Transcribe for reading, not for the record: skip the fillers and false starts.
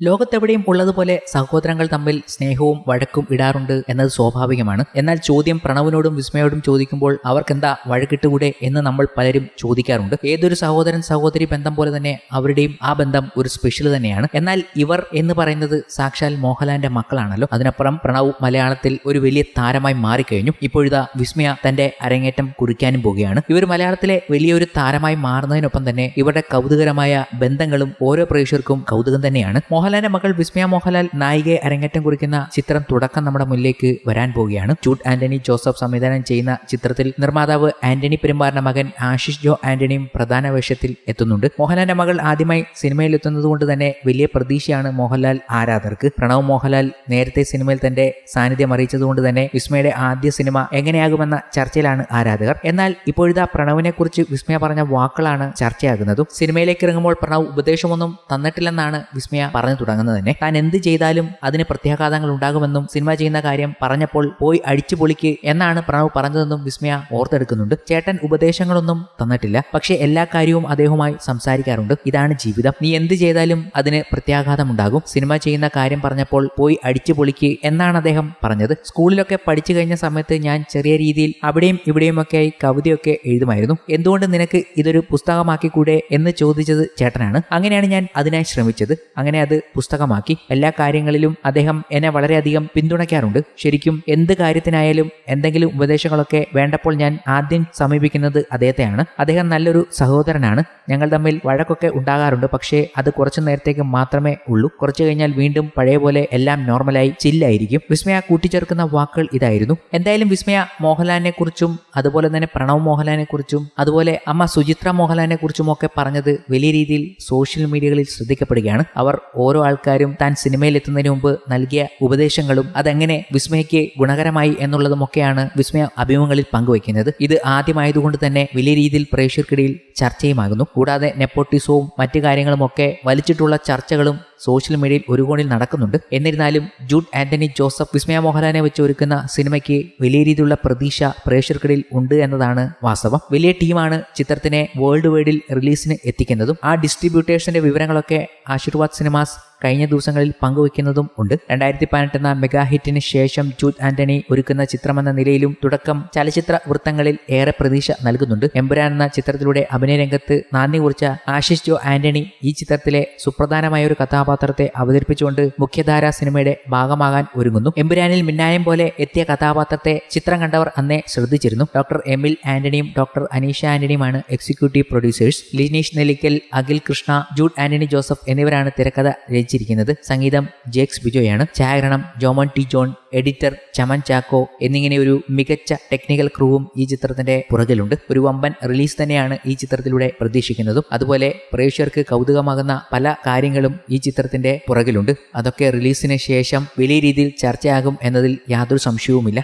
ലോകത്തെവിടെയും ഉള്ളതുപോലെ സഹോദരങ്ങൾ തമ്മിൽ സ്നേഹവും വഴക്കും ഇടാറുണ്ട് എന്നത് സ്വാഭാവികമാണ്. എന്നാൽ ചോദ്യം പ്രണവിനോടും വിസ്മയോടും ചോദിക്കുമ്പോൾ അവർക്കെന്താ വഴക്കിട്ടുകൂടെ എന്ന് നമ്മൾ പലരും ചോദിക്കാറുണ്ട്. ഏതൊരു സഹോദരൻ സഹോദരി ബന്ധം പോലെ തന്നെ അവരുടെയും ആ ബന്ധം ഒരു സ്പെഷ്യൽ തന്നെയാണ്. എന്നാൽ ഇവർ എന്ന് പറയുന്നത് സാക്ഷാൽ മോഹൻലാലിന്റെ മക്കളാണല്ലോ. അതിനപ്പുറം പ്രണവ് മലയാളത്തിൽ ഒരു വലിയ താരമായി മാറിക്കഴിഞ്ഞു. ഇപ്പോഴിതാ വിസ്മയ തന്റെ അരങ്ങേറ്റം കുറിക്കാനും പോവുകയാണ്. ഇവർ മലയാളത്തിലെ വലിയൊരു താരമായി മാറുന്നതിനൊപ്പം തന്നെ ഇവരുടെ കൗതുകരമായ ബന്ധങ്ങളും ഓരോ പ്രേക്ഷകർക്കും കൗതുകം തന്നെയാണ്. മോഹൻലാലിന്റെ മകൾ വിസ്മയ മോഹൻലാൽ നായികയെ അരങ്ങേറ്റം കുറിക്കുന്ന ചിത്രം തുടക്കം നമ്മുടെ മുന്നിലേക്ക് വരാൻ പോവുകയാണ്. ജൂഡ് ആന്റണി ജോസഫ് സംവിധാനം ചെയ്യുന്ന ചിത്രത്തിൽ നിർമ്മാതാവ് ആന്റണി പെരുമ്പാറിന്റെ മകൻ ആശിഷ് ജോ ആന്റണിയും പ്രധാന വേഷത്തിൽ എത്തുന്നുണ്ട്. മോഹൻലാലിന്റെ മകൾ ആദ്യമായി സിനിമയിൽ എത്തുന്നത് കൊണ്ട് തന്നെ വലിയ പ്രതീക്ഷയാണ് മോഹൻലാൽ ആരാധകർക്ക്. പ്രണവ് മോഹൻലാൽ നേരത്തെ സിനിമയിൽ തന്റെ സാന്നിധ്യം അറിയിച്ചതുകൊണ്ട് തന്നെ വിസ്മയുടെ ആദ്യ സിനിമ എങ്ങനെയാകുമെന്ന ചർച്ചയിലാണ് ആരാധകർ. എന്നാൽ ഇപ്പോഴിതാ പ്രണവിനെ കുറിച്ച് വിസ്മയ പറഞ്ഞ വാക്കുകളാണ് ചർച്ചയാകുന്നതും. സിനിമയിലേക്ക് ഇറങ്ങുമ്പോൾ പ്രണവ് ഉപദേശമൊന്നും തന്നിട്ടില്ലെന്നാണ് വിസ്മയ പറഞ്ഞു തുടങ്ങുന്നത് തന്നെ. താൻ എന്ത് ചെയ്താലും അതിന് പ്രത്യാഘാതങ്ങൾ ഉണ്ടാകുമെന്നും സിനിമ ചെയ്യുന്ന കാര്യം പറഞ്ഞപ്പോൾ പോയി അടിച്ചു പൊളിക്ക് എന്നാണ് പ്രണവ് പറഞ്ഞതെന്നും വിസ്മയ ഓർത്തെടുക്കുന്നുണ്ട്. ചേട്ടൻ ഉപദേശങ്ങളൊന്നും തന്നിട്ടില്ല, പക്ഷേ എല്ലാ കാര്യവും അദ്ദേഹവുമായി സംസാരിക്കാറുണ്ട്. ഇതാണ് ജീവിതം, നീ എന്ത് ചെയ്താലും അതിന് പ്രത്യാഘാതം ഉണ്ടാകും. സിനിമ ചെയ്യുന്ന കാര്യം പറഞ്ഞപ്പോൾ പോയി അടിച്ചു പൊളിക്ക് എന്നാണ് അദ്ദേഹം പറഞ്ഞത്. സ്കൂളിലൊക്കെ പഠിച്ചു കഴിഞ്ഞ സമയത്ത് ഞാൻ ചെറിയ രീതിയിൽ അവിടെയും ഇവിടെയുമൊക്കെയായി കവിതയൊക്കെ എഴുതുമായിരുന്നു. എന്തുകൊണ്ട് നിനക്ക് ഇതൊരു പുസ്തകമാക്കി കൂടെ എന്ന് ചോദിച്ചത് ചേട്ടനാണ്. അങ്ങനെയാണ് ഞാൻ അതിനായി ശ്രമിച്ചത്. അങ്ങനെ അത് പുസ്തകമാക്കി. എല്ലാ കാര്യങ്ങളിലും അദ്ദേഹം എന്നെ വളരെയധികം പിന്തുണയ്ക്കാറുണ്ട്. ശരിക്കും എന്ത് കാര്യത്തിനായാലും എന്തെങ്കിലും ഉപദേശങ്ങളൊക്കെ വേണ്ടപ്പോൾ ഞാൻ ആദ്യം സമീപിക്കുന്നത് അദ്ദേഹത്തെയാണ്. അദ്ദേഹം നല്ലൊരു സഹോദരനാണ്. ഞങ്ങൾ തമ്മിൽ വഴക്കൊക്കെ ഉണ്ടാകാറുണ്ട്, പക്ഷേ അത് കുറച്ചു നേരത്തേക്ക് മാത്രമേ ഉള്ളൂ. കുറച്ചു കഴിഞ്ഞാൽ വീണ്ടും പഴയ പോലെ എല്ലാം നോർമലായി ചില്ലായിരിക്കും. വിസ്മയ കൂട്ടിച്ചേർക്കുന്ന വാക്കുകൾ ഇതായിരുന്നു. എന്തായാലും വിസ്മയ മോഹൻലാലിനെ കുറിച്ചും അതുപോലെ തന്നെ പ്രണവ് മോഹൻലാലിനെ കുറിച്ചും അതുപോലെ അമ്മ സുചിത്ര മോഹൻലാലിനെ കുറിച്ചും ഒക്കെ പറഞ്ഞത് വലിയ രീതിയിൽ സോഷ്യൽ മീഡിയകളിൽ ശ്രദ്ധിക്കപ്പെടുകയാണ്. അവർ ഓരോ ആൾക്കാരും താൻ സിനിമയിൽ എത്തുന്നതിന് മുമ്പ് നൽകിയ ഉപദേശങ്ങളും അതെങ്ങനെ വിസ്മയയ്ക്ക് ഗുണകരമായി എന്നുള്ളതുമൊക്കെയാണ് വിസ്മയ അഭിമുഖങ്ങളിൽ പങ്കുവയ്ക്കുന്നത്. ഇത് ആദ്യമായതുകൊണ്ട് തന്നെ വലിയ രീതിയിൽ പ്രേക്ഷകർക്കിടയിൽ ചർച്ചയുമാകുന്നു. കൂടാതെ നെപ്പോട്ടിസവും മറ്റു കാര്യങ്ങളുമൊക്കെ വലിച്ചിട്ടുള്ള ചർച്ചകളും സോഷ്യൽ മീഡിയയിൽ ഒരു കോണിൽ നടക്കുന്നുണ്ട്. എന്നിരുന്നാലും ജൂഡ് ആന്റണി ജോസഫ് വിസ്മയ മോഹൻലാലിനെ വെച്ച് ഒരുക്കുന്ന സിനിമയ്ക്ക് വലിയ രീതിയിലുള്ള പ്രതീക്ഷ പ്രേക്ഷകർക്കിടയിൽ ഉണ്ട് എന്നതാണ് വാസ്തവം. വലിയ ടീമാണ് ചിത്രത്തിനെ വേൾഡ് വൈഡിൽ റിലീസിന് എത്തിക്കുന്നതും ആ ഡിസ്ട്രിബ്യൂട്ടേഴ്സിന്റെ വിവരങ്ങളൊക്കെ ആശീർവാദ് സിനിമാസ് കഴിഞ്ഞ ദിവസങ്ങളിൽ പങ്കുവയ്ക്കുന്നതും ഉണ്ട്. 2018 എന്ന മെഗാ ഹിറ്റിന് ശേഷം ജൂഡ് ആന്റണി ഒരുക്കുന്ന ചിത്രമെന്ന നിലയിലും തുടക്കം ചലച്ചിത്ര വൃത്തങ്ങളിൽ ഏറെ പ്രതീക്ഷ നൽകുന്നുണ്ട്. എമ്പുരാൻ എന്ന ചിത്രത്തിലൂടെ അഭിനയ രംഗത്ത് നാന്ദി കുറിച്ച ആശിഷ് ജോ ആന്റണി ഈ ചിത്രത്തിലെ സുപ്രധാനമായ ഒരു കഥാപാത്രത്തെ അവതരിപ്പിച്ചുകൊണ്ട് മുഖ്യധാരാ സിനിമയുടെ ഭാഗമാകാൻ ഒരുങ്ങുന്നു. എമ്പുരാനിൽ മിന്നായം പോലെ എത്തിയ കഥാപാത്രത്തെ ചിത്രം കണ്ടവർ അന്നേ ശ്രദ്ധിച്ചിരുന്നു. ഡോക്ടർ എമിൽ ആന്റണിയും ഡോക്ടർ അനീഷ ആന്റണിയുമാണ് എക്സിക്യൂട്ടീവ് പ്രൊഡ്യൂസേഴ്സ്. ലിനീഷ് നെല്ലിക്കൽ, അഖിൽ കൃഷ്ണ, ജൂഡ് ആന്റണി ജോസഫ് എന്നിവരാണ് തിരക്കഥ രചിച്ചിരിക്കുന്നത്. സംഗീതം ജേക്സ് ബിജോയാണ്. ഛായാഗ്രഹണം ജോമോൻ ടി ജോൺ, എഡിറ്റർ ചമൻ ചാക്കോ എന്നിങ്ങനെ ഒരു മികച്ച ടെക്നിക്കൽ ക്രൂവും ഈ ചിത്രത്തിന്റെ പുറകിലുണ്ട്. ഒരു വമ്പൻ റിലീസ് തന്നെയാണ് ഈ ചിത്രത്തിലൂടെ പ്രതീക്ഷിക്കുന്നതും. അതുപോലെ പ്രേക്ഷകർക്ക് കൗതുകമാകുന്ന പല കാര്യങ്ങളും ഈ ചിത്രത്തിന്റെ പുറകിലുണ്ട്. അതൊക്കെ റിലീസിന് ശേഷം വലിയ രീതിയിൽ ചർച്ചയാകും എന്നതിൽ യാതൊരു സംശയവുമില്ല.